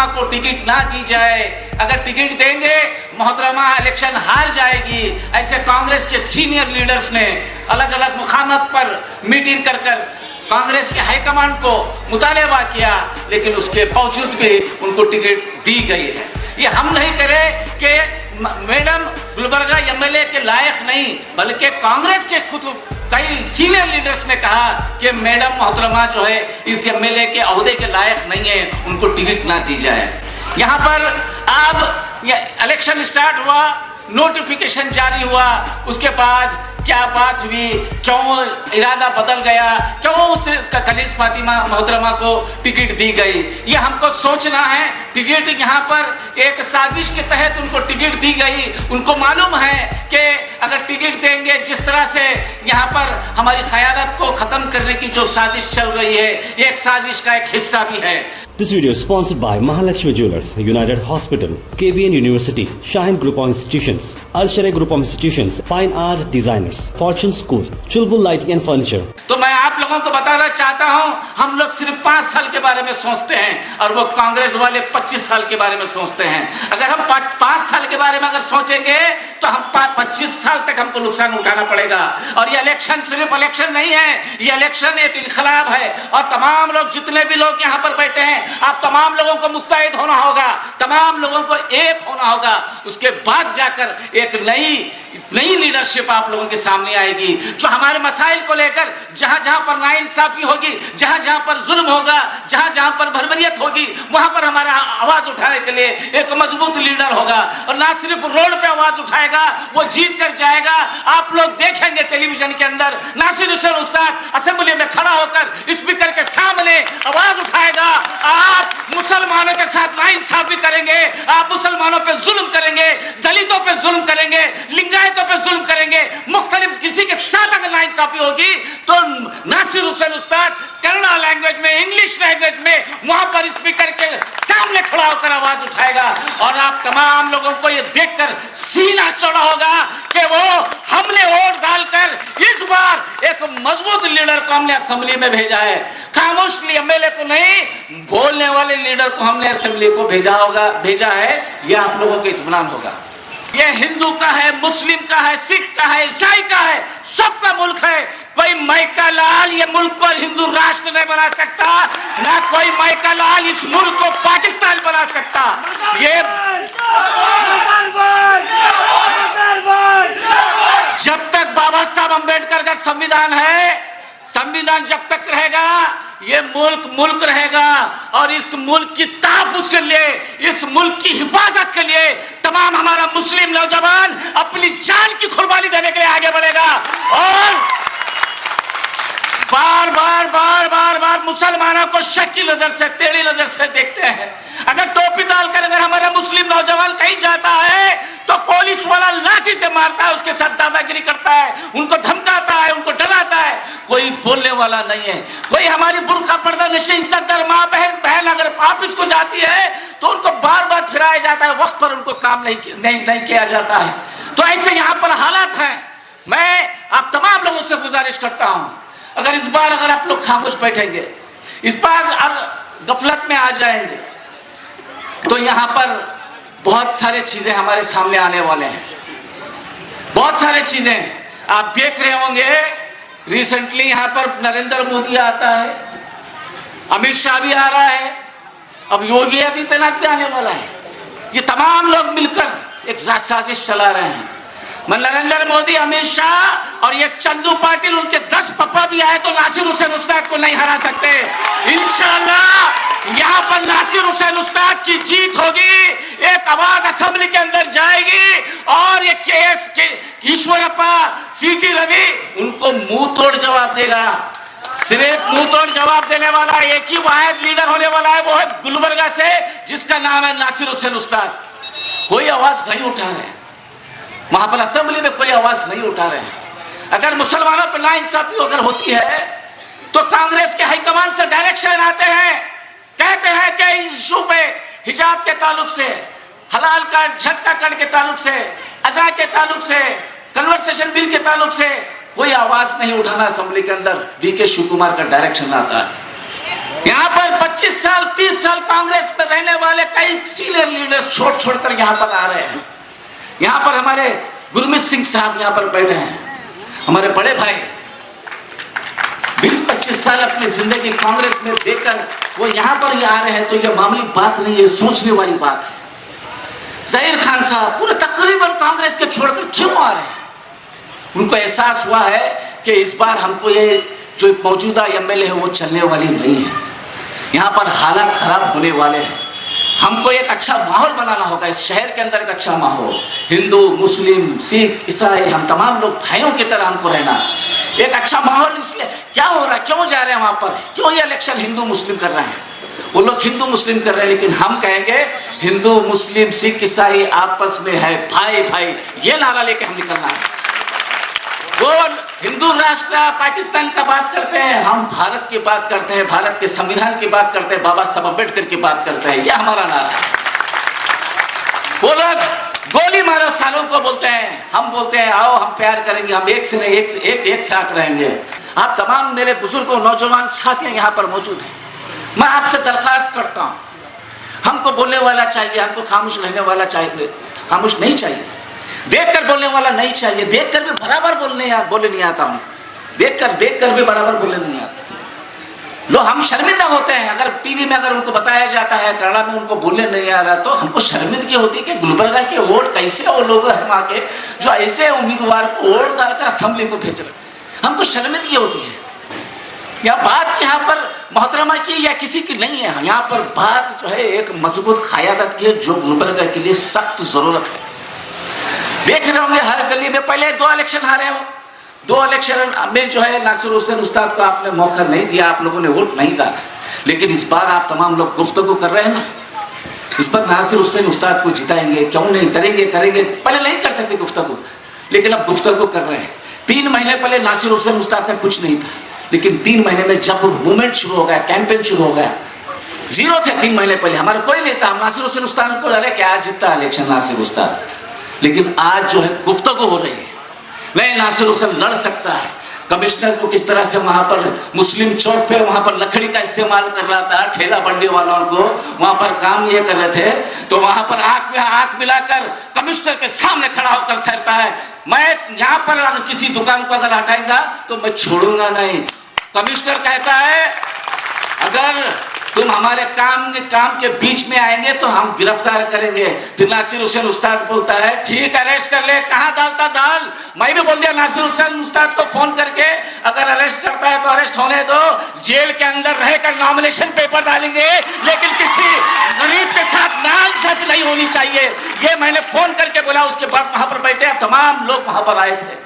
मोहतरमा को टिकट ना दी जाए। अगर टिकट देंगे मोहतरमा इलेक्शन हार जाएगी। ऐसे कांग्रेस के सीनियर लीडर्स ने अलग अलग मुकामात पर मीटिंग कर कर कांग्रेस के हाईकमान को मुतालबा किया, लेकिन उसके बावजूद भी उनको टिकट दी गई है। ये हम नहीं करें कि मैडम गुलबर्गा एमएलए के लायक नहीं, बल्कि कांग्रेस के खुद कई सीनियर लीडर्स ने कहा कि मैडम मोहतरमा जो है इस एमएलए के अहदे के लायक नहीं है, उनको टिकट ना दी जाए। यहाँ पर अब इलेक्शन स्टार्ट हुआ, नोटिफिकेशन जारी हुआ, उसके बाद क्या बात हुई, क्यों इरादा बदल गया, क्यों उस खलीस फातिमा मोहतरमा को टिकट दी गई, ये हमको सोचना है। टिकट यहाँ पर एक साजिश के तहत उनको टिकट दी गई। उनको मालूम है कि अगर टिकट देंगे, जिस तरह से यहाँ पर हमारी क़यादत को ख़त्म करने की जो साजिश चल रही है, ये एक साजिश का एक हिस्सा भी है। This video is sponsored by Mahalakshmi Jewelers, United Hospital, KBN University, Shaheen Group of Institutions, Al Sharai Group of Institutions, Fine Art Designers, Fortune School, Chulbul Lighting and Furniture। तो मैं आप लोगों को बताना चाहता हूं, हम लोग सिर्फ 5 साल के बारे में सोचते हैं और वो कांग्रेस वाले 25 साल के बारे में सोचते हैं। अगर हम 5 साल के बारे में अगर सोचेंगे तो हम 25 साल तक हमको नुकसान उठाना पड़ेगा। और ये इलेक्शन सिर्फ इलेक्शन नहीं है, ये इलेक्शन एक इनकलाब है। और तमाम लोग, जितने भी लोग यहाँ पर बैठे हैं, आप तमाम लोगों को मुत्तहिद होना होगा, तमाम लोगों को एक होना होगा। उसके बाद जाकर एक नई लीडरशिप आप लोगों के सामने आएगी, जो हमारे मसाइल को लेकर जहां जहां पर नाइंसाफी होगी, जहां जहां पर जुल्म होगा, जहां जहां पर भरभरियत होगी, वहां पर हमारा आवाज उठाने के लिए एक मजबूत लीडर होगा। और ना सिर्फ रोड पे आवाज उठाएगा, वो जीत कर जाएगा। आप लोग देखेंगे टेलीविजन के अंदर नासिर हुसैन उस्ताद असेंबली में खड़ा होकर स्पीकर के सामने आवाज उठाएगा। आप मुसलमानों के साथ नाइंसाफी करेंगे, आप मुसलमानों पे जुल्म करेंगे, दलितों पे जुल्म करेंगे, लिंगायतों पे जुल्म करेंगे, मुख्तलिफ किसी के साथ अगर नाइंसाफी होगी तो नासिर हुसैन उस्ताद कन्नड़ा लैंग्वेज में, इंग्लिश लैंग्वेज में वहां पर स्पीकर के सामने खड़ा होकर आवाज उठाएगा। और आप तमाम लोगों को ये देखकर सीना चढ़ा होगा कि वो हमने वोट डालकर इस बार एक मजबूत लीडर को हमने असेंबली में भेजा है। खामोश एमएलए को नहीं, बोलने वाले लीडर को हमने असेंबली को भेजा है। ये आप लोगों को इत्मीनान होगा। ये हिंदू का है, मुस्लिम का है, सिख का है, ईसाई का है, सबका मुल्क है। कोई माइका लाल ये मुल्क को हिंदू राष्ट्र नहीं बना सकता, ना कोई माइका लाल इस मुल्क को पाकिस्तान बना सकता। ये जब तक बाबा साहब अम्बेडकर का संविधान है, संविधान जब तक रहेगा, ये मुल्क रहेगा। और इस मुल्क की तहफ्फुज़ के लिए, इस मुल्क की हिफाजत के लिए तमाम हमारा मुस्लिम नौजवान अपनी जान की कुर्बानी देने के लिए आगे बढ़ेगा। और बार मुसलमानों को शक्की नजर से, टेढ़ी नजर से देखते हैं। अगर टोपी डालकर अगर हमारा मुस्लिम नौजवान कहीं जाता है तो पुलिस वाला लाठी से मारता है, उसके साथ दादागिरी करता है, उनको धमकाता है, उनको डराता है। कोई बोलने वाला नहीं है। कोई हमारी बुर्का पर्दा नशी इज्जतदार माँ बहन अगर ऑफिस को जाती है तो उनको बार फिराया जाता है, वक्त पर उनको काम नहीं किया जाता है। तो ऐसे यहाँ पर हालात हैं। मैं आप तमाम लोगों से गुजारिश करता हूँ, अगर इस बार अगर आप लोग खामोश बैठेंगे, इस बार गफलत में आ जाएंगे, तो यहाँ पर बहुत सारे चीजें हमारे सामने आने वाले हैं। बहुत सारे चीजें आप देख रहे होंगे। रिसेंटली यहाँ पर नरेंद्र मोदी आता है, अमित शाह भी आ रहा है, अब योगी आदित्यनाथ भी आने वाला है। ये तमाम लोग मिलकर एक साजिश चला रहे हैं। नरेंद्र मोदी, अमित शाह और ये चंदू पाटिल, उनके 10 पप्पा भी आए तो नासिर हुसैन उस्ताद को नहीं हरा सकते। इंशाअल्लाह यहाँ पर नासिर हुसैन उस्ताद की जीत होगी। एक आवाज असेंबली के अंदर जाएगी और ये केएस ईश्वरप्पा, सीटी रवि उनको मुंह तोड़ जवाब देगा। सिर्फ मुंह तोड़ जवाब देने वाला एक ही वाहिद लीडर होने वाला है, वो है गुलबर्गा से, जिसका नाम है नासिर हुसैन उस्ताद। कोई आवाज नहीं उठा रहे वहां पर, असेंबली में कोई आवाज नहीं उठा रहे हैं। अगर मुसलमानों पर नाइंसाफी अगर होती है तो कांग्रेस के हाईकमान से डायरेक्शन आते हैं, कहते हैं कि इस इशू पे हिजाब के ताल्लुक से, हलाल कार्ड, झटका कार्ड के ताल्लुक से, अज़ा के ताल्लुक से, कन्वर्सेशन बिल के ताल्लुक से कोई आवाज नहीं उठाना। असेंबली के अंदर डीके शिव कुमार का डायरेक्शन आता है। यहाँ पर 25 साल 30 साल कांग्रेस में रहने वाले कई सीनियर लीडर्स छोड़ कर यहाँ पर आ रहे हैं। यहाँ पर हमारे गुरमीत सिंह साहब यहाँ पर बैठे हैं, हमारे बड़े भाई 20-25 साल अपनी जिंदगी कांग्रेस में देकर वो यहाँ पर ही आ रहे हैं, तो ये मामूली बात नहीं है, सोचने वाली बात है। ज़हीर खान साहब पूरे तकरीबन कांग्रेस के छोड़कर क्यों आ रहे हैं? उनको एहसास हुआ है कि इस बार हमको ये जो मौजूदा एमएलए है वो चलने वाली नहीं है, यहाँ पर हालात खराब होने वाले हैं। हमको एक अच्छा माहौल बनाना होगा, इस शहर के अंदर एक अच्छा माहौल, हिंदू मुस्लिम सिख ईसाई हम तमाम लोग भाइयों की तरह हमको रहना, एक अच्छा माहौल। इसलिए क्या हो रहा है, क्यों जा रहे हैं वहाँ पर, क्यों ये इलेक्शन हिंदू मुस्लिम कर रहे हैं? वो लोग हिंदू मुस्लिम कर रहे हैं, लेकिन हम कहेंगे हिंदू मुस्लिम सिख ईसाई आपस में है भाई भाई, ये नारा लेके हम निकलना है। वो हिंदू राष्ट्र पाकिस्तान का बात करते हैं, हम भारत की बात करते हैं, भारत के संविधान की बात करते हैं, बाबा साहब अम्बेडकर की बात करते हैं, यह हमारा नारा है। वो लोग गोली मारो सालों को बोलते हैं, हम बोलते हैं आओ हम प्यार करेंगे, हम एक से नहीं एक साथ रहेंगे। आप तमाम मेरे बुजुर्गों नौजवान साथियां यहाँ पर मौजूद हैं, मैं आपसे दरख्वास्त करता हूँ, हमको बोलने वाला चाहिए, हमको खामोश रहने वाला चाहिए, खामोश नहीं चाहिए, देखकर बोलने वाला नहीं चाहिए। देखकर भी बराबर बोलने नहीं आता हूँ, देखकर भी बराबर बोलने नहीं आता। लोग हम शर्मिंदा होते हैं, अगर टीवी में अगर उनको बताया जाता है कन्नड़ा में उनको बोलने नहीं आ रहा, तो हमको शर्मिंदगी होती है कि गुलबर्गा के वोट कैसे वो लोग हैं वहाँ के जो ऐसे उम्मीदवार को वोट डालकर असेंबली को भेज रहे, हमको शर्मिंदगी होती है। यह बात यहाँ पर मोहतरमा की या किसी की नहीं है, यहाँ पर बात जो है एक मजबूत क़यादत की है जो गुलबर्गा के लिए सख्त ज़रूरत है। देख रहे होंगे हर गली में, पहले 2 इलेक्शन हारे हो, 2 इलेक्शन में जो है नासिर हुसैन उस्ताद को आपने मौका नहीं दिया, आप लोगों ने वोट नहीं डाला, लेकिन इस बार आप तमाम लोग गुफ्तगू कर रहे हैं ना, इस बार नासिर हुसैन उस्ताद को जिताएंगे, क्यों नहीं करेंगे, पहले नहीं करते थे गुफ्तगू, लेकिन अब गुफ्तगू कर रहे हैं। 3 महीने पहले नासिर हुसैन उस्ताद का कुछ नहीं था, लेकिन 3 महीने में जब मूवमेंट शुरू हो गया, कैंपेन शुरू हो गया, 0 थे 3 महीने पहले, हमारा कोई नहीं था, हम नासिर हुसैन उस्ताद को अरे क्या जीतता इलेक्शन नासिर उस्ताद, लेकिन आज जो है गुफ्तगू हो रही है, नहीं नासिर हुसैन लड़ सकता है। कमिश्नर को किस तरह से वहाँ पर मुस्लिम चौक पे वहाँ पर लकड़ी का इस्तेमाल कर रहा था, ठेला बंडी वालों को वहाँ पर काम ये कर रहे थे, तो वहाँ पर आँख में आँख मिलाकर कमिश्नर के सामने खड़ा होकर ठहरता है, मैं यहाँ पर अगर किसी दुकान को अगर हटाएगा तो मैं छोड़ूंगा नहीं। कमिश्नर कहता है अगर तुम हमारे काम के बीच में आएंगे तो हम गिरफ्तार करेंगे। फिर नासिर हुसैन उस्ताद बोलता है ठीक अरेस्ट कर ले, कहाँ डालता दाल, मैं भी बोल दिया नासिर हुसैन उस्ताद को फोन करके अगर अरेस्ट करता है तो अरेस्ट होने दो, जेल के अंदर रहकर नॉमिनेशन पेपर डालेंगे, लेकिन किसी गरीब के साथ नाइंसाफी नहीं होनी चाहिए, ये मैंने फोन करके बोला। उसके बाद वहां पर बैठे तमाम लोग वहां पर आए थे,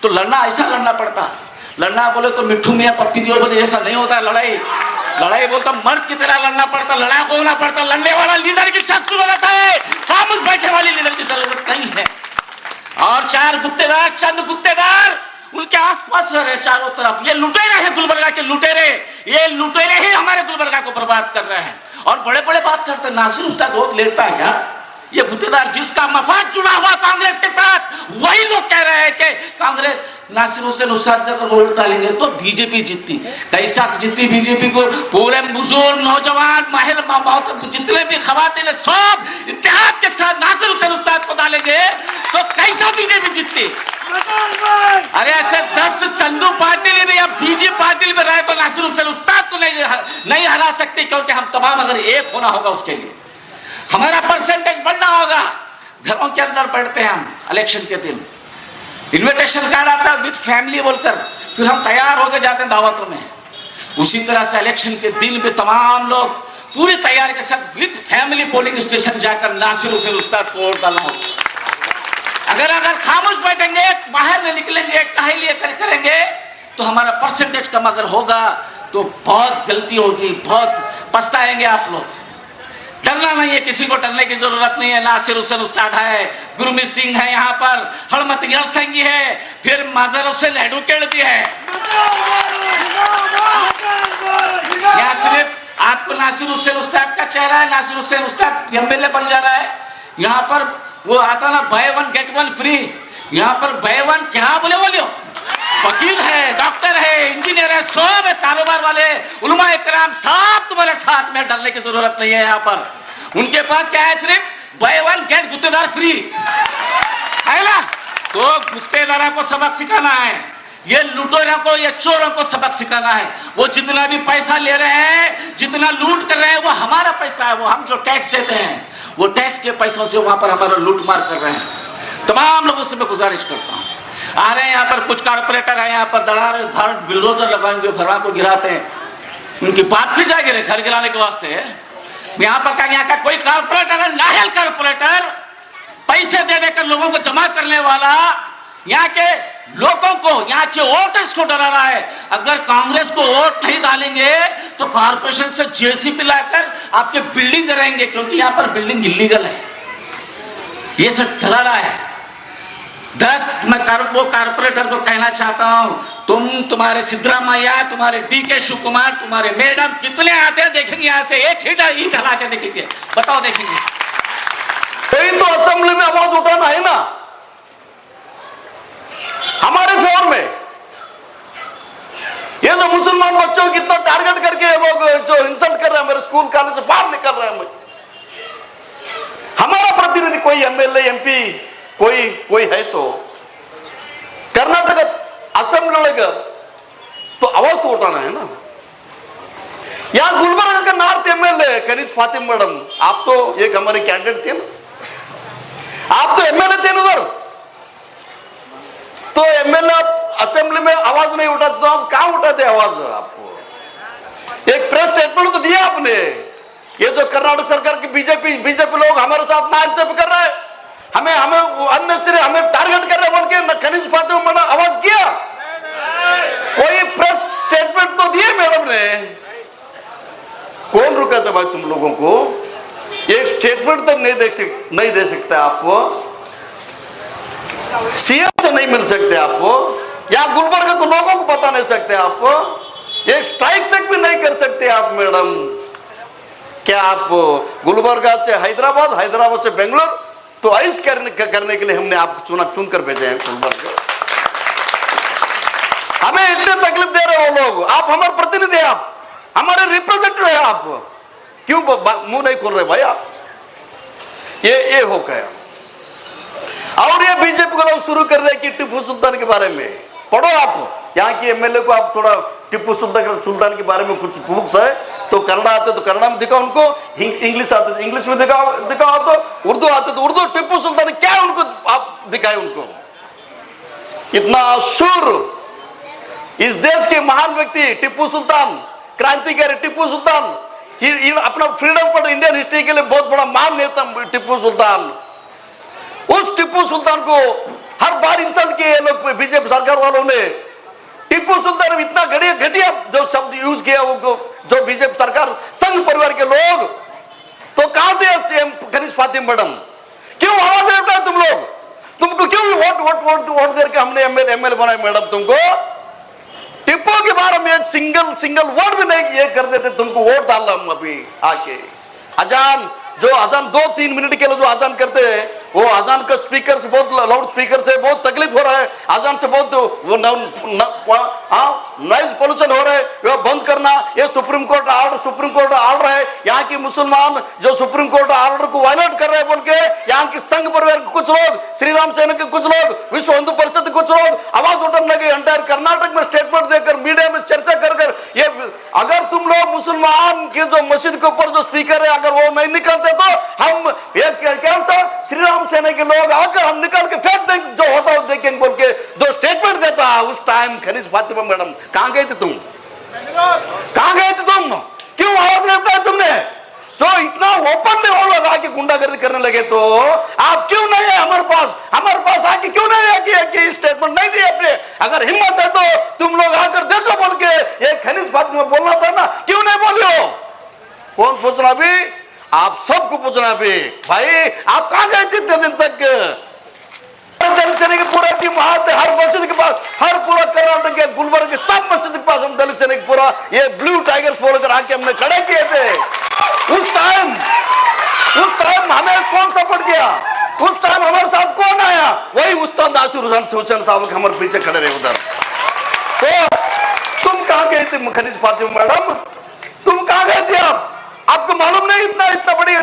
तो लड़ना ऐसा लड़ना पड़ता, लड़ना बोले तो मिट्ठू मियाँ पप्पी दियो बोले जैसा नहीं होता, लड़ाई बोलता मर्द की तरह लड़ना पड़ता, लड़ाकू होना पड़ता, लड़ने वाला लीडर की सख्त जरूरत है, खामोश बैठे वाली लीडर की जरूरत नहीं है। और 4 गुत्तेदार, चंद गुत्तेदार उनके आसपास रहे चारों तरफ, ये लुटेरे हैं गुलबर्गा के लुटेरे, ये लुटेरे ही हमारे गुलबर्गा को बर्बाद कर रहे हैं और बड़े बड़े बात करते हैं। नासिर उस्ताद बहुत लेता है क्या, ये गुत्तेदार जिसका मफाद जुड़ा हुआ कांग्रेस के साथ, वही लोग कह रहे हैं कि कांग्रेस नासिर हुसैन उस्ताद अगर वोट डालेंगे तो बीजेपी जीतती। कैसा जीतती बीजेपी को, पूरे बुजुर्ग नौजवान माहिर जितने भी खवातीन सब इत्तेहाद के साथ नासिर हुसैन उस्ताद को डालेंगे तो कैसा बीजेपी जीतती। अरे ऐसे 10 चंदू पाटिल भी या बीजेपी पाटिल में रहे तो नासिर हुसैन उस्ताद को नहीं हरा सकते, क्योंकि हम तमाम अगर एक होना होगा उसके लिए हमारा परसेंटेज बढ़ना होगा। घरों के अंदर बैठते हैं हम, इलेक्शन के दिन इनविटेशन कार्ड आता है विद फैमिली बोलकर, फिर हम तैयार होकर जाते हैं दावतों में। उसी तरह से इलेक्शन के दिन भी तमाम लोग पूरी तैयारी के साथ विद फैमिली पोलिंग स्टेशन जाकर नासिर हुसैन उस्ताद को वोट डालना होगा। अगर खामोश बैठेंगे, बाहर नहीं निकलेंगे, काहे लिए करेंगे तो हमारा परसेंटेज कम अगर होगा तो बहुत गलती होगी, बहुत पछताएंगे आप लोग। डरना नहीं है, किसी को डरने की जरूरत नहीं है। नासिर हुसैन उस्ताद है, गुरमीत सिंह है, यहाँ पर हड़मत सिंह है, फिर मजहर हुसैन एडवोकेट भी है। यहाँ सिर्फ आपको नासिर हुसैन उस्ताद का चेहरा है, नासिर हुसैन उस्ताद एमएलए बन जा रहा है। यहाँ पर वो आता ना बाय 1 गेट 1 फ्री, यहाँ पर बाय 1 क्या बोले वकील है, डॉक्टर है, इंजीनियर है, सब है, कारोबार वाले उलमा इकराम सब तुम्हारे साथ में, डरने की जरूरत नहीं है। यहाँ पर उनके पास क्या है, सिर्फ बाय वन गेट गुत्तेदार फ्री है ना। तो गुत्तेदारों को सबक सिखाना है, ये लुटेरों को, ये चोरों को सबक सिखाना है। वो जितना भी पैसा ले रहे हैं, जितना लूट कर रहे हैं, वो हमारा पैसा है। वो हम जो टैक्स देते हैं, वो टैक्स के पैसों से वहां पर हमारा लूट मार कर रहे हैं। तमाम लोगों से मैं गुजारिश करता हूँ, आ रहे हैं यहाँ पर कुछ कारपोरेटर है, यहाँ पर दड़ा रहे, भारत बिल्डोजर लगाएंगे, घरों को गिराते हैं। उनकी बात भी जाएगी घर गिराने के वास्ते। यहाँ पर का, यहाँ का कोई कारपोरेटर है, नाहल कारपोरेटर, पैसे दे देकर लोगों को जमा करने वाला, यहाँ के लोगों को, यहाँ के वोटर्स को डरा रहा है। अगर कांग्रेस को वोट नहीं डालेंगे तो कॉर्पोरेशन से जेसीबी लाकर आपके बिल्डिंग कराएंगे, क्योंकि यहाँ पर बिल्डिंग इलीगल है। ये सब डरा रहा है। मैं वो कारपोरेटर को कहना चाहता हूँ, तुम्हारे सिद्धरामैया, तुम्हारे डीके शिव कुमार, तुम्हारे मैडम कितने आते हैं देखेंगे, यहाँ से एक ईंट हला के देखेंगे, बताओ देखेंगे। कहीं तो असेंबली में आवाज उठाना है ना हमारे फेवर में। ये जो मुसलमान बच्चों को कितना टारगेट करके लोग जो इंसल्ट कर रहे हैं, मेरे स्कूल कॉलेज से बाहर निकल रहे हैं। हमारा प्रतिनिधि कोई एमएलए एमपी कोई है तो कर्नाटक असेंबली लगा तो आवाज तो उठाना है ना। यहां गुलबर्गा का नॉर्थ एमएलए कनीज फातिम मैडम, आप तो एक हमारे कैंडिडेट थे ना, आप तो एमएलए थे ना उधर, तो एमएलए असेंबली में आवाज नहीं उठाते तो आप कहां उठाते आवाज? आपको एक प्रेस स्टेटमेंट तो दिया आपने। ये जो कर्नाटक सरकार की बीजेपी लोग हमारे साथ नाइंसाफी कर रहे हैं, हमें अननेसेसरी हमें टारगेट कर रहे हैं बोल के कनीज फातिमा मैडम आवाज किया? कोई प्रेस स्टेटमेंट तो दिए मैडम ने? कौन रुका था भाई तुम लोगों को? एक स्टेटमेंट तक नहीं दे सकते आपको, सीएम से नहीं मिल सकते आपको, या गुलबर्गा को लोगों को बता नहीं सकते आपको, एक स्ट्राइक तक भी नहीं कर सकते आप मैडम। क्या आप गुलबर्गा से हैदराबाद से बेंगलोर तो ऐस करने के लिए हमने आपको चुनकर भेजे हैं गुलबर्गा। हमें इतने तकलीफ दे रहे हो लोग, आप हमारे प्रतिनिधि हैं, आप हमारे रिप्रेजेंटेटिव है, आप क्यों मुंह नहीं खोल रहे भाई? आप ये हो गया। और ये बीजेपी को लोग शुरू कर दे कि टिप्पू सुल्तान के बारे में पढ़ो। आप यहाँ की एमएलए को आप थोड़ा टिप्पू सुल्तान के बारे में कुछ बुक्स है तो कन्नड़ा आते तो कन्नड़ा में दिखाओ उनको, इंग्लिश आते तो इंग्लिश में दिखाओ तो उर्दू आते तो उर्दू। टिप्पू सुल्तान क्या उनको आप दिखाए उनको? इतना शूर इस देश के महान व्यक्ति टिप्पू सुल्तान, क्रांतिकारी टिप्पू सुल्तान, अपना फ्रीडम पर इंडियन हिस्ट्री के लिए बहुत बड़ा महान नेता टिप्पू सुल्तान। उस टिप्पू सुल्तान को हर बार इंसल्ट किए लोग, बीजेपी सरकार वालों ने। टिप्पू सुल्तान इतना घटिया जो शब्द यूज किया वो जो बीजेपी सरकार संघ परिवार के लोग, तो कहां थे सीएम कनीज फातिमा मैडम? क्यों आवाज नहीं उठाए तुम लोग? तुमको क्यों वोट दे के हमने एमएलए बनाए मैडम? तुमको टिप्पू के बारे में एक सिंगल वर्ड भी नहीं ये कर देते, तुमको वोट डालना हम अभी आके। अजान 2-3 मिनट के लिए जो अजान करते हैं, वो अजान का स्पीकर से बहुत लाउड स्पीकर से बहुत तकलीफ हो रहा है, अजान से बहुत वो नॉइज पोल्यूशन हो रहा है, वो बंद करना। ये सुप्रीम कोर्ट ऑर्डर है। यहाँ की मुसलमान जो सुप्रीम कोर्ट ऑर्डर को वायलेट कर रहे हैं बोल के यहाँ की संघ परिवार के कुछ लोग, श्री राम सेना के कुछ लोग, विश्व हिंदू परिषद के कुछ लोग आवाज उठाने लगे। एंटायर कर्नाटक में स्टेटमेंट देकर मीडिया में चर्चा कर ये, अगर तुम लोग मुसलमान के जो मस्जिद के ऊपर जो स्पीकर है अगर वो नहीं निकलते तो हम श्री राम सेना के लोग आकर हम निकाल के फेंक देंगे, जो होता है देखेंगे बोल के दो स्टेटमेंट देता। उस टाइम कनीज फातिमा मैडम कहां गए थे तुम? कहां गए थे तुम? क्यों आवाज नहीं उठाई तुमने? जो इतना ओपन में वो लोग आके गुंडागर्दी करने लगे तो आप क्यों नहीं है हमारे पास आके क्यों नहीं है कि स्टेटमेंट नहीं दिए आपने? अगर हिम्मत है तो तुम लोग आकर देखो बोल के ये कनीज फातिमा बोलना था ना, क्यों नहीं बोले हो? कौन पूछना भी? आप सबको पूछना भी भाई आप कहां गए थे इतने दिन तक? दलित सेना की पूरा टीम वहां थे, हर मस्जिद के पास, हर पूरा कर्नाटक के गुलबर्गा के सब मस्जिद के पास हम दलित सेना की पूरा ये ब्लू टाइगर फोड़ कर आके हमने खड़े किए थे। उस टाइम हमें कौन सपोर्ट किया? उस टाइम हमारे साथ कौन आया? वही उस्ताद आसिर हुसैन साहब हमारे पीछे खड़े रहे उधर। तो तुम कहां गए थे कनीज फातिमा मैडम? तुम कहां गए थे? आप आपको मालूम नहीं इतना इतना बड़ी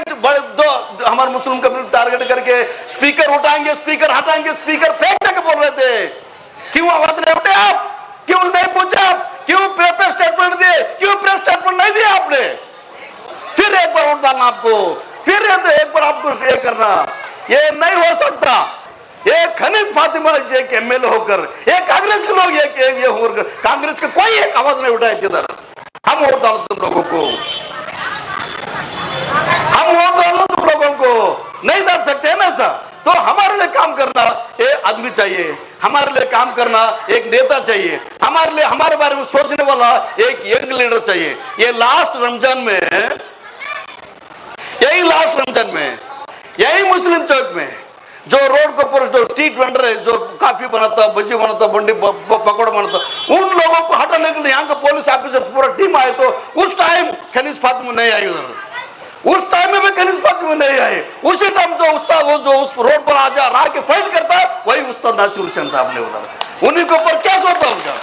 हमारे मुस्लिम कम्युनिटी टारगेट करके स्पीकर उठाएंगे, स्पीकर हटाएंगे, स्पीकर फेंकने के बोल रहे थे। क्यों आवाज नहीं उठे आप? क्यों नहीं पूछा आप? क्यों पेपर स्टेटमेंट दिए? क्यों प्रेस स्टेटमेंट नहीं दिया आपने? फिर एक बार वोट डालना आपको, फिर एक बार आपको ये करना। ये नहीं हो सकता। एक खनीज फातिमा एक एमएलए होकर, एक कांग्रेस के लोग ये होकर, कांग्रेस का कोई एक आवाज नहीं उठाया किधर। हम वोट डालो तुम लोगों को, हम वोट डालो तुम लोगों को, नहीं डाल सकते है ना सर। तो हमारे लिए काम करना एक आदमी चाहिए, हमारे लिए काम करना एक नेता चाहिए, हमारे लिए हमारे बारे में सोचने वाला एक यंग लीडर चाहिए। ये लास्ट रमजान में, यही मुस्लिम चौक में जो रोड के ऊपर जो स्ट्रीट वेंडर है, जो काफी बनाता, भजी बनाता, बंडी पकौड़ा बनाता, उन लोगों को हटाने के लिए यहाँ का पुलिस ऑफिसर पूरा टीम आए। तो उस टाइम खनीज फातिमा नहीं आई उधर, उस टाइम में भी खनीज फातिमा नहीं आए। उसी टाइम जो उस्ताद वो जो उस रोड पर आजा रहा के फाइट करता है, वही उस्ताद नासिर हुसैन साहब ने उधर, उन्हीं के ऊपर केस होता उनका।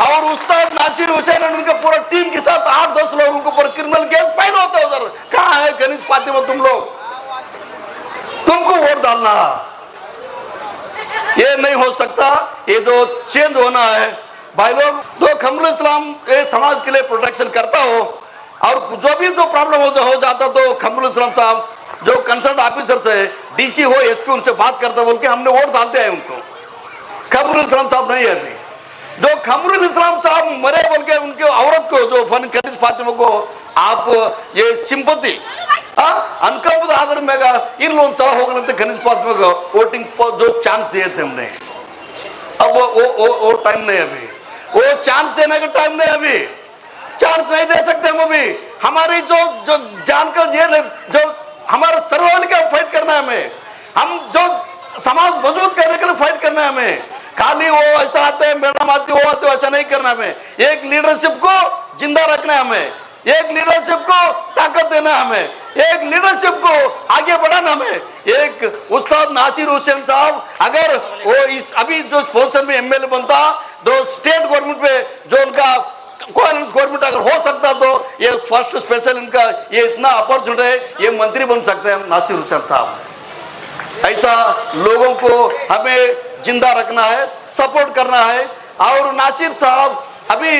और उस्ताद नासिर हुसैन और उनके पूरा टीम के साथ 8-10 लोगों के ऊपर क्रिमिनल केस फाइल होता है उधर। कहाँ है खनीज फातिमा? तुम लोग, तुमको वोट डालना, ये नहीं हो सकता। ये जो चेंज होना है भाई लोग, तो खमरुल इस्लाम समाज के लिए प्रोटेक्शन करता हो, और जो भी जो प्रॉब्लम हो जाता तो खमरुल इस्लाम साहब जो कंसर्न ऑफिसर से, डीसी हो, एसपी, उनसे बात करता बोल के हमने वोट डालते हैं उनको। खमरुल इस्लाम साहब नहीं है अभी। जो खमरुल इस्लाम साहब मरे बोल के उनके औरत को, जो खनीज फातिमा को आप ये सिंपति अनकंपद आदर में इन लोग चला होगा तो खनीज फातिमा को वोटिंग जो चांस दिए थे हमने, अब वो टाइम नहीं, अभी वो चांस देने का टाइम नहीं, अभी चांस नहीं दे सकते हम अभी। हमारी जो जान का ये जो हमारा सर्वाइवल का फाइट करना है हमें, हम जो समाज मजबूत करने के लिए फाइट करना है हमें। खाली वो ऐसा आते हैं, मैडम आती, वो आते, ऐसा नहीं करना हमें। एक लीडरशिप को जिंदा रखना है हमें, एक लीडरशिप को ताकत देना है हमें, एक लीडरशिप को आगे बढ़ाना हमें। एक उस्ताद नासिर हुसैन साहब अगर वो इस अभी जो पोजीशन में एमएलए बनता, तो स्टेट गवर्नमेंट पे जो उनका गवर्नमेंट अगर हो सकता, तो ये फर्स्ट स्पेशल इनका ये इतना अपॉर्चुनिटी है, ये मंत्री बन सकते हैं नासिर हुसैन साहब। ऐसा लोगों को हमें जिंदा रखना है, सपोर्ट करना है। और नासिर साहब अभी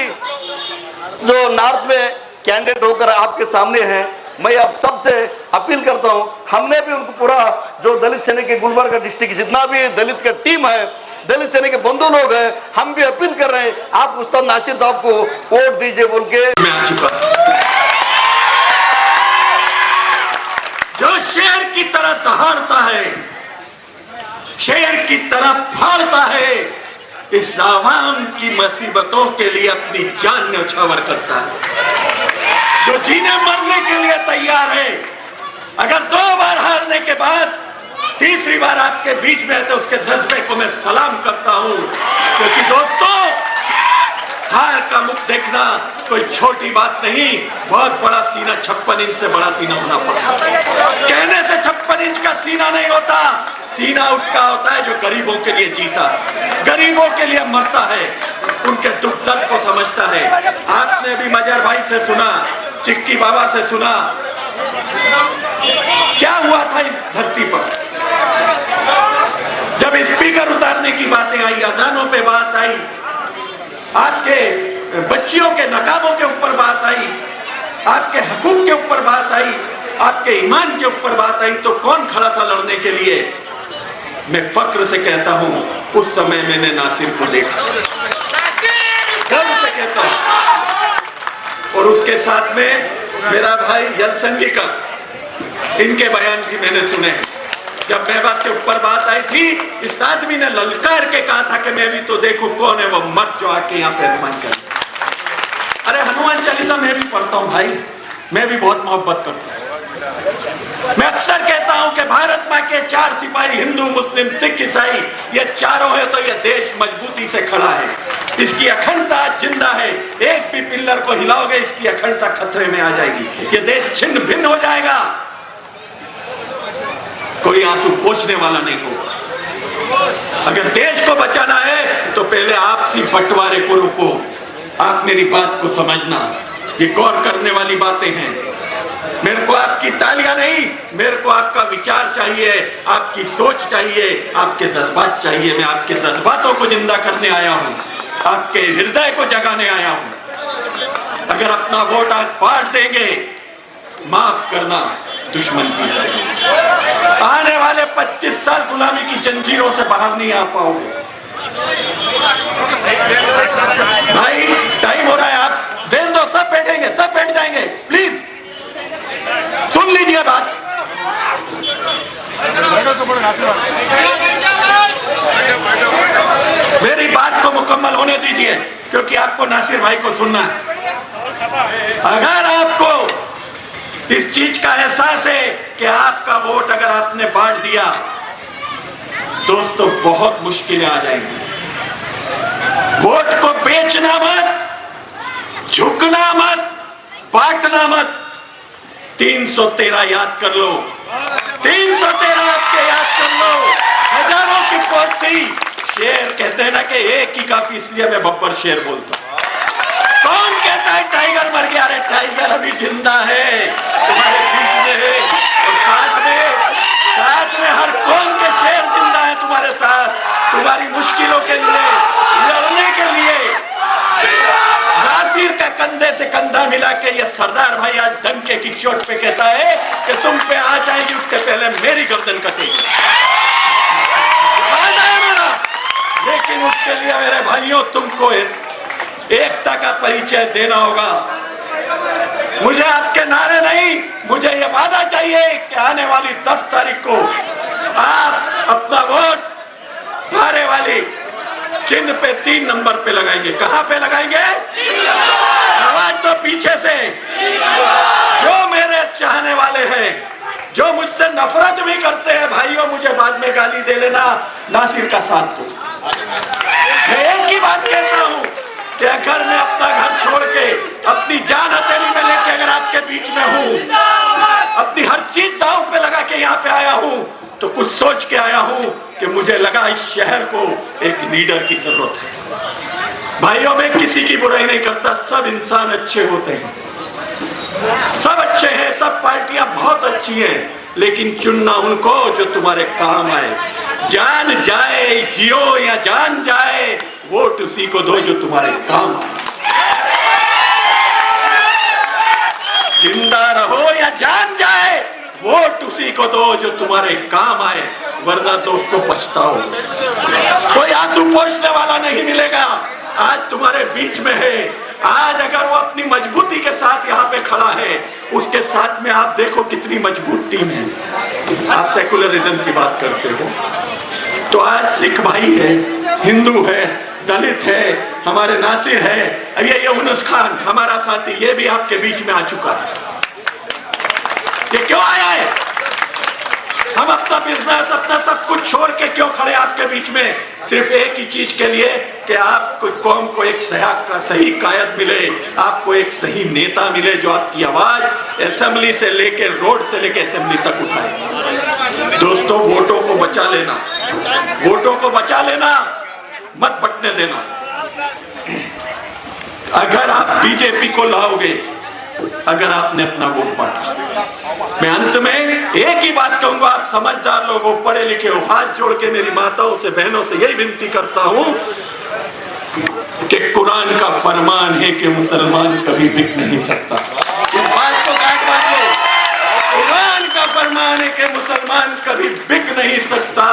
जो नॉर्थ में कैंडिडेट होकर आपके सामने हैं, मैं अब सबसे अपील करता हूं, हमने भी उनको पूरा जो दलित सेना के गुलबर्गा डिस्ट्रिक्ट जितना भी दलित का टीम है, दलित सेना के बंधु लोग हैं, हम भी अपील कर रहे हैं आप उस्ताद नासिर साहब को वोट दीजिए बोल के मैं आ चुका। जो शेर की तरह दहाड़ता है, शेर की तरह फाड़ता है, इस आवाम की मुसीबतों के लिए अपनी जान न्यौछावर करता है, जो जीने मरने के लिए तैयार है। अगर 2 बार हारने के बाद तीसरी बार आपके बीच में है तो उसके जज्बे को मैं सलाम करता हूं, क्योंकि दोस्तों हार का मुख देखना कोई छोटी बात नहीं, बहुत बड़ा सीना, 56 इंच से बड़ा सीना होना पड़ता है। कहने से 56 इंच का सीना नहीं होता, सीना उसका होता है जो गरीबों के लिए जीता, गरीबों के लिए मरता है, उनके दुख दर्द को समझता है। आपने भी मजर भाई से सुना, चिक्की बाबा से सुना, क्या हुआ था इस धरती पर जब स्पीकर उतारने की बातें आई, अजानों पे बात आई, आपके बच्चियों के नकाबों के ऊपर बात आई, आपके हकूक के ऊपर बात आई, आपके ईमान के ऊपर बात आई, तो कौन खड़ा था लड़ने के लिए? मैं फक्र से कहता हूं उस समय मैंने नासिर को देखा, गर्व से कहता हूं। और उसके साथ में मेरा भाई जलसंगी का, इनके बयान भी मैंने सुने हैं। जब महबस के ऊपर बात आई थी, इस आदमी ने ललकार के कहा था कि मैं भी तो देखूं कौन है वो मर्द जो आके यहाँ पे हनुमान चालीसा। अरे हनुमान चालीसा मैं भी पढ़ता हूँ भाई, मैं भी बहुत मोहब्बत करता हूँ। मैं अक्सर कहता हूँ कि भारत माँ के 4 सिपाही, हिंदू, मुस्लिम, सिख, ईसाई, ये चारों है तो ये देश मजबूती से खड़ा है, इसकी अखंडता जिंदा है। एक भी पिल्लर को हिलाओगे इसकी अखंडता खतरे में आ जाएगी, ये देश छिन्न भिन्न हो जाएगा, कोई आंसू पोंछने वाला नहीं होगा। अगर देश को बचाना है तो पहले आपसी बंटवारे को रोको। आप मेरी बात को समझना, ये गौर करने वाली बातें हैं। मेरे को आपकी तालियां नहीं, मेरे को आपका विचार चाहिए, आपकी सोच चाहिए, आपके जज्बात चाहिए। मैं आपके जज्बातों को जिंदा करने आया हूं, आपके हृदय को जगाने आया हूं। अगर अपना वोट आज बांट देंगे, माफ करना, दुश्मन जीत जाएगी। आने वाले 25 साल गुलामी की जंजीरों से बाहर नहीं आ पाओगे। भाई टाइम हो रहा है, आप देन दो, सब बैठेंगे, सब बैठ जाएंगे, प्लीज सुन लीजिए बात। मेरी बात को मुकम्मल होने दीजिए, क्योंकि आपको नासिर भाई को सुनना है। अगर आपको इस चीज का एहसास है कि आपका वोट अगर आपने बांट दिया, दोस्तों बहुत मुश्किलें आ जाएंगी। वोट को बेचना मत, झुकना मत, बांटना मत। 313 याद कर लो, 313 आपके याद कर लो। हजारों की फौज थी। शेर कहते हैं ना कि एक ही काफी, इसलिए मैं बब्बर शेर बोलता हूं। कौन कहता है टाइगर मर गया? अरे टाइगर अभी जिंदा है, तुम्हारे बीच में है, और साथ में हर कौम के शेर जिंदा है तुम्हारे साथ, तुम्हारी मुश्किलों के लिए लड़ने के लिए। नासिर का कंधे से कंधा मिला के ये सरदार भाई आज डंके की चोट पे कहता है कि तुम पे आ जाएगी, उसके पहले मेरी गर्दन कटेगी। वादा है मेरा, लेकिन उसके लिए मेरे भाइयों तुमको एकता का परिचय देना होगा। मुझे आपके नारे नहीं, मुझे ये वादा चाहिए कि आने वाली 10 तारीख को आप अपना वोट भारे वाली चिन्ह पे 3 नंबर पे लगाएंगे। कहां पे लगाएंगे? आवाज तो पीछे से। जो मेरे चाहने वाले हैं, जो मुझसे नफरत भी करते हैं, भाइयों मुझे बाद में गाली दे लेना, नासिर का साथ दो। मैं एक ही बात कहता हूं कि अगर मैं अपना घर छोड़ के अपनी जान हथेली में लेके अगर आपके बीच में हूं, अपनी हर चीज दांव पे लगा के यहाँ पे आया हूं, तो कुछ सोच के आया हूं कि मुझे लगा इस शहर को एक लीडर की जरूरत है। भाइयों मैं किसी की बुराई नहीं करता, सब इंसान अच्छे होते हैं, सब अच्छे हैं, सब पार्टियां बहुत अच्छी हैं, लेकिन चुनना उनको जो तुम्हारे काम आए। जान जाए जियो या जान जाए, वोट उसी को दो जो तुम्हारे काम आए। जिंदा रहो या जान जाए, वोट उसी को दो जो तुम्हारे काम आए, वरना दोस्तों पछताओ। कोई आंसू पोंछने वाला नहीं मिलेगा। आज तुम्हारे बीच में है, आज अगर वो अपनी मजबूती के साथ यहाँ पे खड़ा है, उसके साथ में आप देखो कितनी मजबूत टीम है। आप सेकुलरिज्म की बात करते हो, तो आज सिख भाई है, हिंदू है, दलित है, हमारे नासिर है, अब ये यूनुस खान हमारा साथी, ये भी आपके बीच में आ चुका है। ये क्यों आया है? हम अपना बिजनेस, अपना सब कुछ छोड़ के क्यों खड़े आपके बीच में? सिर्फ एक ही चीज के लिए कि आपको कौम को एक सही कायद मिले, आपको एक सही नेता मिले जो आपकी आवाज असेंबली से लेके रोड से लेके असेंबली तक उठाए। दोस्तों वोटों को बचा लेना, वोटों को बचा लेना, मत बटने देना। अगर आप बीजेपी को लाओगे, अगर आपने अपना वोट बांटा, मैं अंत में एक ही बात कहूंगा, आप समझदार लोग हो, पढ़े लिखे हो, हाथ जोड़ के मेरी माताओं से, बहनों से यही विनती करता हूं कि कुरान का फरमान है कि मुसलमान कभी बिक नहीं सकता। इस बात को गांठ बांध लो। कुरान का फरमान है कि मुसलमान कभी बिक नहीं सकता,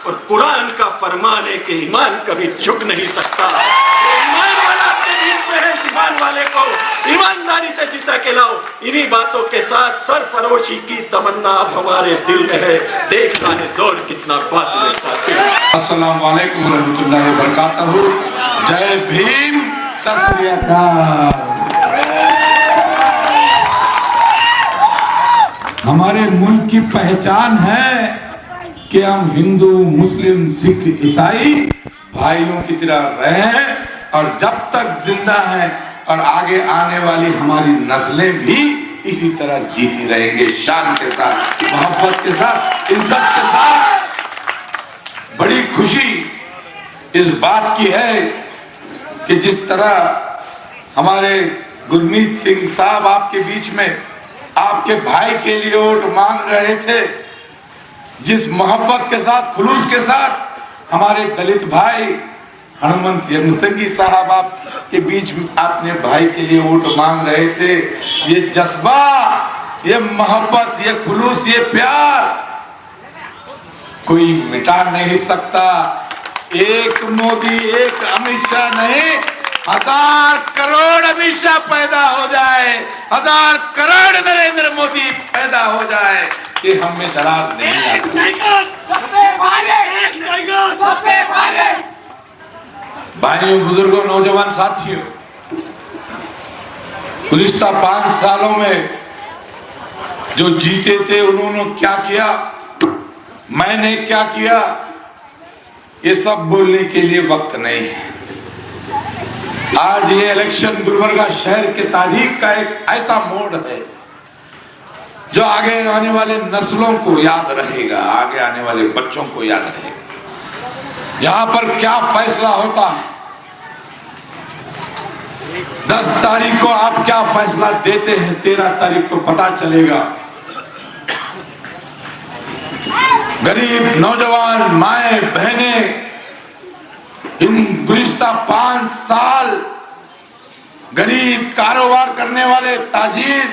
और कुरान का फरमान है कि ईमान कभी झुक नहीं सकता। ईमान वाला आपके बीच में है, ईमान वाले को ईमानदारी से जिता के लाओ। इन्हीं बातों के साथ सरफरोशी की तमन्ना अब हमारे दिल में है, देखना है जोर कितना बात लेता है। अस्सलाम वालेकुम रहमतुल्लाहि व बरकातहू। जय भीम, सत श्री अकाल। हमारे मुल्क की पहचान है कि हम हिंदू, मुस्लिम, सिख, ईसाई भाइयों की तरह रहे हैं, और जब तक जिंदा हैं और आगे आने वाली हमारी नस्लें भी इसी तरह जीती रहेंगे, शान के साथ, मोहब्बत के साथ, इज्जत के साथ। बड़ी खुशी इस बात की है कि जिस तरह हमारे गुरमीत सिंह साहब आपके बीच में आपके भाई के लिए वोट मांग रहे थे, जिस मोहब्बत के साथ, खुलूस के साथ हमारे दलित भाई हनुमंत यज्ञसिंह साहब आपके बीच में अपने भाई के लिए वोट मांग रहे थे, ये जज्बा, ये मोहब्बत, ये खुलूस, ये प्यार कोई मिटा नहीं सकता। एक मोदी, एक अमित शाह नहीं, 1000 करोड़ अमित शाह पैदा हो जाए, 1000 करोड़ नरेंद्र मोदी पैदा हो जाए, ये हमें दरार नहीं आता। भाइयों, बुजुर्गों, नौजवान साथियों, गुज़िश्ता 5 सालों में जो जीते थे उन्होंने क्या किया, मैंने क्या किया, ये सब बोलने के लिए वक्त नहीं है। आज ये इलेक्शन गुलबर्गा शहर के तारीख का एक ऐसा मोड़ है जो आगे आने वाले नस्लों को याद रहेगा, आगे आने वाले बच्चों को याद रहेगा। यहां पर क्या फैसला होता है, 10 तारीख को आप क्या फैसला देते हैं, 13 तारीख को पता चलेगा। गरीब नौजवान, माए बहने, इन गुज़िश्ता 5 साल गरीब कारोबार करने वाले ताजिर,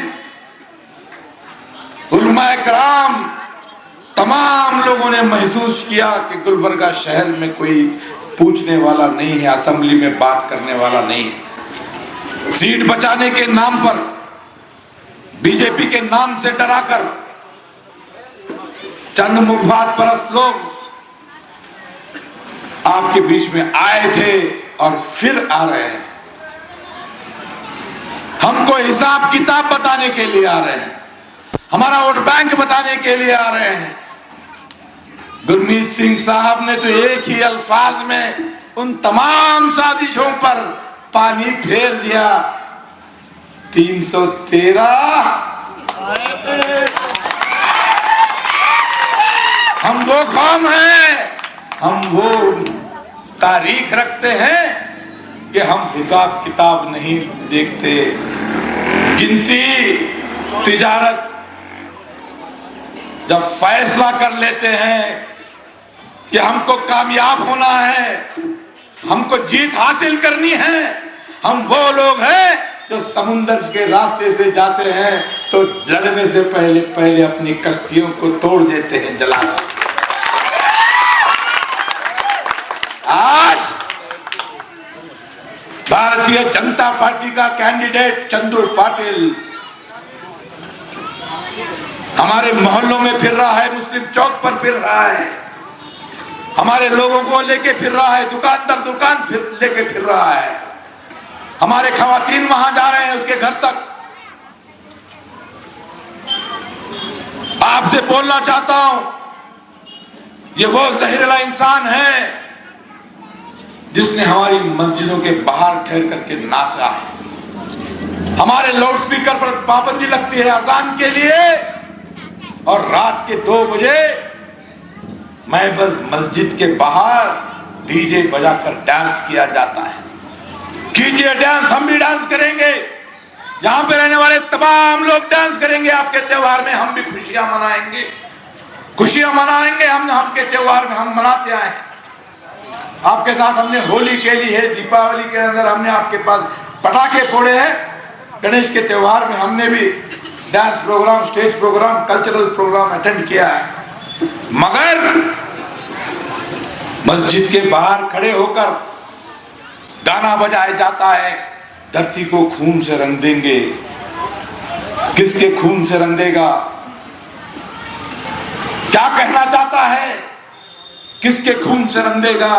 उलमाए कराम, तमाम लोगों ने महसूस किया कि गुलबर्गा शहर में कोई पूछने वाला नहीं है, असेंबली में बात करने वाला नहीं है। सीट बचाने के नाम पर, बीजेपी के नाम से डराकर चंद मुफाद परस्त लोग आपके बीच में आए थे और फिर आ रहे हैं। हमको हिसाब किताब बताने के लिए आ रहे हैं, हमारा वोट बैंक बताने के लिए आ रहे हैं। गुरमीत सिंह साहब ने तो एक ही अल्फाज में उन तमाम साजिशों पर पानी फेर दिया। 313 हम वो कौम हैं, हम वो तारीख रखते हैं कि हम हिसाब किताब नहीं देखते, गिनती, तिजारत। जब फैसला कर लेते हैं कि हमको कामयाब होना है, हमको जीत हासिल करनी है, हम वो लोग हैं जो समुद्र के रास्ते से जाते हैं तो लड़ने से पहले अपनी कश्तियों को तोड़ देते हैं, जला। आज भारतीय जनता पार्टी का कैंडिडेट चंदू पाटिल हमारे मोहल्लों में फिर रहा है, मुस्लिम चौक पर फिर रहा है, हमारे लोगों को लेके फिर रहा है, दुकान दर दुकान लेके फिर रहा है, हमारे खवातीन वहां जा रहे हैं उसके घर तक। आपसे बोलना चाहता हूं, ये वो जहरीला इंसान है जिसने हमारी मस्जिदों के बाहर ठहर करके नाचा है। हमारे लाउड स्पीकर पर पाबंदी लगती है अजान के लिए और रात के 2 बजे महबूब मस्जिद के बाहर डीजे बजाकर डांस किया जाता है। कीजिए डांस, हम भी डांस करेंगे, यहाँ पे रहने वाले तमाम लोग डांस करेंगे। आपके त्योहार में हम भी खुशियां मनाएंगे, खुशियां मनाएंगे। हम आपके त्योहार में हम मनाते आए हैं, आपके साथ हमने होली खेली है, दीपावली के अंदर हमने आपके पास पटाखे फोड़े हैं, गणेश के त्योहार में हमने भी dance program, stage program, cultural program attend किया है। मगर मस्जिद के बाहर खड़े होकर गाना बजाया जाता है, धरती को खून से रंग देंगे। किसके खून से रंग देगा? क्या कहना चाहता है? किसके खून से रंग देगा?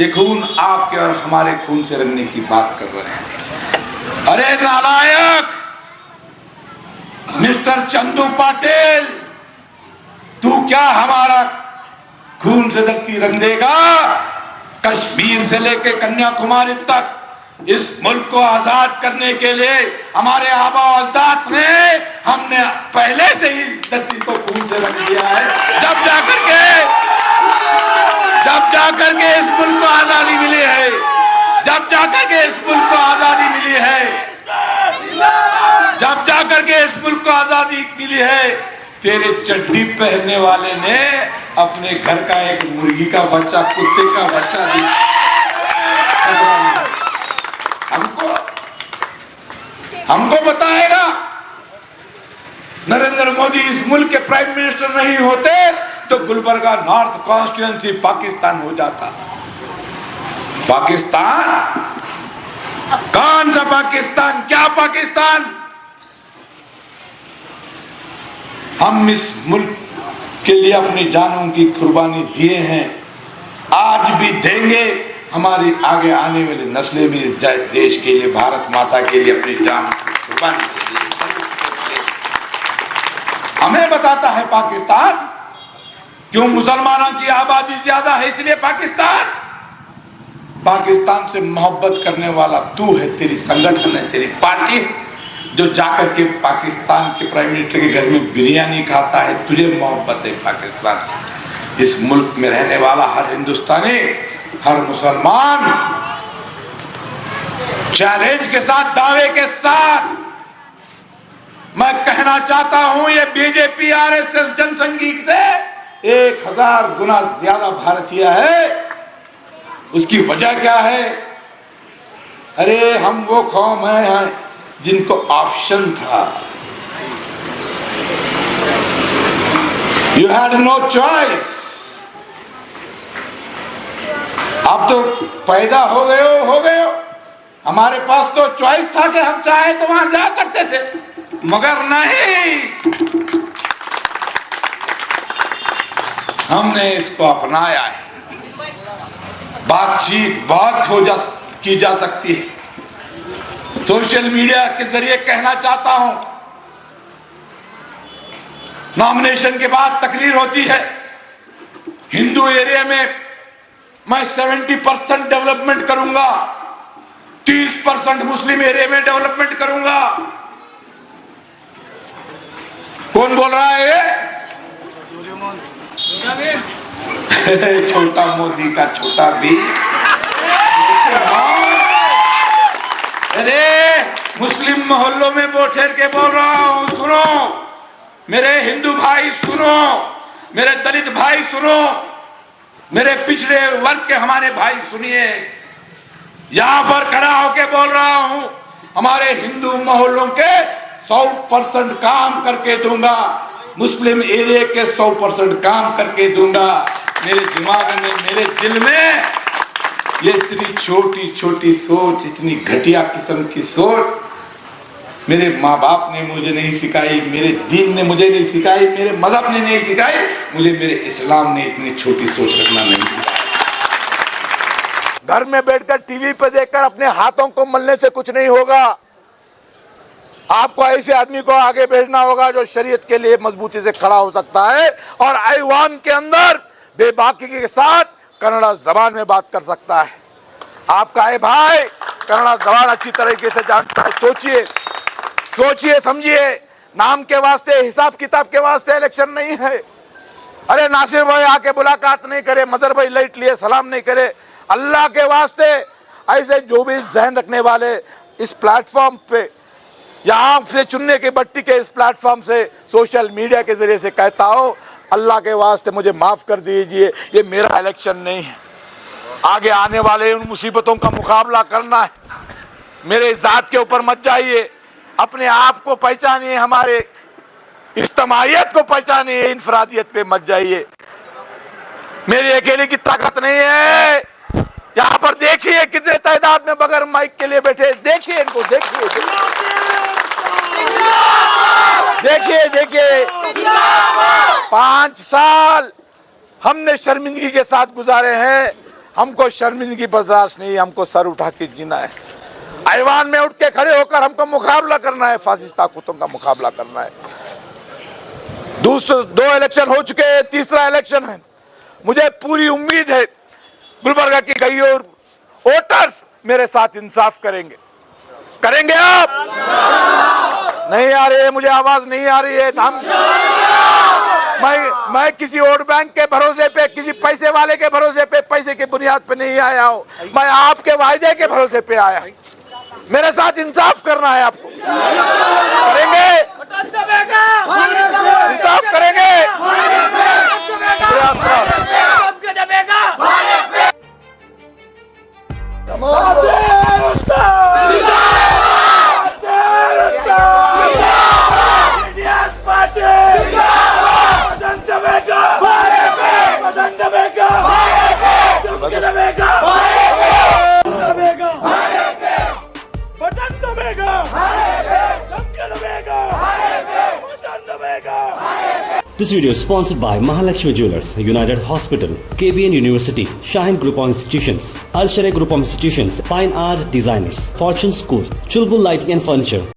ये खून आपके और हमारे खून से रंगने की बात कर रहे हैं। अरे नालायक मिस्टर चंदू पाटिल, तू क्या हमारा खून से धरती रंग देगा? कश्मीर से लेकर कन्याकुमारी तक इस मुल्क को आजाद करने के लिए हमारे आबा अजदाद ने, हमने पहले से ही इस धरती को खून से रंग दिया है। जब जाकर के इस मुल्क को आजादी मिली है, जब जाकर के इस मुल्क को आजादी मिली है, जब जाकर के इस मुल्क तेरे चड्डी पहनने वाले ने अपने घर का एक मुर्गी का बच्चा, कुत्ते का बच्चा दिया हमको बताएगा। नरेंद्र मोदी इस मुल्क के प्राइम मिनिस्टर नहीं होते तो गुलबर्गा नॉर्थ कॉन्स्टिट्यूएंसी पाकिस्तान हो जाता। पाकिस्तान? कौन सा पाकिस्तान? क्या पाकिस्तान? हम इस मुल्क के लिए अपनी जानों की कुर्बानी दिए हैं, आज भी देंगे। हमारी आगे आने वाली नस्लें भी इस देश के लिए, भारत माता के लिए अपनी जान कुर्बानी देंगे। हमें बताता है पाकिस्तान, क्यों मुसलमानों की आबादी ज्यादा है इसलिए पाकिस्तान? पाकिस्तान से मोहब्बत करने वाला तू है, तेरी संगठन है, तेरी पार्टी, जो जाकर के पाकिस्तान के प्राइम मिनिस्टर के घर में बिरयानी खाता है। तुझे मोहब्बत है पाकिस्तान से। इस मुल्क में रहने वाला हर हिंदुस्तानी, हर मुसलमान चैलेंज के साथ, दावे के साथ मैं कहना चाहता हूं, ये बीजेपी आरएसएस जनसंघी से 1000 गुना ज्यादा भारतीय है। उसकी वजह क्या है? अरे हम वो कौम है जिनको ऑप्शन था, यू हैड नो चॉइस। आप तो पैदा हो गए हो। हमारे पास तो चॉइस था कि हम चाहे तो वहां जा सकते थे, मगर नहीं, हमने इसको अपनाया है। बातचीत बहुत की जा सकती है। सोशल मीडिया के जरिए कहना चाहता हूं, नॉमिनेशन के बाद तकरीर होती है, हिंदू एरिया में मैं 70% डेवलपमेंट करूंगा, 30% मुस्लिम एरिया में डेवलपमेंट करूंगा। कौन बोल रहा है ये? छोटा मोदी का छोटा भी। अरे मुस्लिम मोहल्लों में बैठ के बोल रहा हूं, सुनो मेरे हिंदू भाई, सुनो मेरे दलित भाई, सुनो मेरे पिछड़े वर्ग के हमारे भाई, सुनिए। यहां पर खड़ा होके बोल रहा हूं, हमारे हिंदू मोहल्लों के 100% काम करके दूंगा, मुस्लिम एरिया के 100% काम करके दूंगा। मेरे दिमाग में, मेरे दिल में ये इतनी छोटी छोटी सोच, इतनी घटिया किस्म की सोच मेरे माँ बाप ने मुझे नहीं सिखाई, मेरे दीन ने मुझे नहीं सिखाई, मेरे मजहब ने नहीं सिखाई, मुझे मेरे इस्लाम ने इतनी छोटी सोच रखना नहीं सिखाई। घर में बैठकर टीवी पे देखकर अपने हाथों को मलने से कुछ नहीं होगा। आपको ऐसे आदमी को आगे भेजना होगा जो शरीयत के लिए मजबूती से खड़ा हो सकता है और ऐवान के अंदर बेबाकी के साथ कन्नड़ा जबान में बात कर सकता है। आपका ये भाई कन्नड़ा जबान अच्छी तरीके से जानता है। सोचिए समझिए, नाम के वास्ते, हिसाब किताब के वास्ते इलेक्शन नहीं है। अरे नासिर भाई आके मुलाकात नहीं करे, मजहर भाई लाइट लिए सलाम नहीं करे, अल्लाह के वास्ते ऐसे जो भी जहन रखने वाले इस प्लेटफॉर्म पे या आंख से चुनने की बट्टी के इस प्लेटफॉर्म से सोशल मीडिया के जरिए से कहता हो, अल्लाह के वास्ते मुझे माफ कर दीजिए, ये मेरा इलेक्शन नहीं है। आगे आने वाले उन मुसीबतों का मुकाबला करना है। मेरे जात के ऊपर मत जाइए, अपने आप को पहचानिए, हमारे इज्तिमाइयत को पहचानिए, इनफरादियत पे मत जाइए। मेरी अकेले की ताकत नहीं है। यहाँ पर देखिए कितने तादाद में बगैर माइक के लिए बैठे, देखिए इनको, देखिए 5 साल हमने शर्मिंदगी के साथ गुजारे हैं। हमको शर्मिंदगी बर्दाश्त नहीं, हमको सर उठा के जीना है। ऐवान में उठ के खड़े होकर हमको मुकाबला करना है, फासिस्ट ताकतों का मुकाबला करना है। 2 इलेक्शन हो चुके हैं, तीसरा इलेक्शन है। मुझे पूरी उम्मीद है गुलबर्गा की कई और वोटर्स मेरे साथ इंसाफ करेंगे आप? नहीं आ रही है, मुझे आवाज नहीं आ रही है। मैं किसी वोट बैंक के भरोसे पे, किसी पैसे वाले के भरोसे पे, पैसे के बुनियाद पे नहीं आया हूं। मैं आपके वायदे के भरोसे पे आया। मेरे साथ इंसाफ करना है आपको। करेंगे, इंसाफ करेंगे। This video is sponsored by Mahalakshmi Jewelers, United Hospital, KBN University, Shaheen Group of Institutions, Al Sharia Group of Institutions, Fine Art Designers, Fortune School, Chulbul Lighting and Furniture.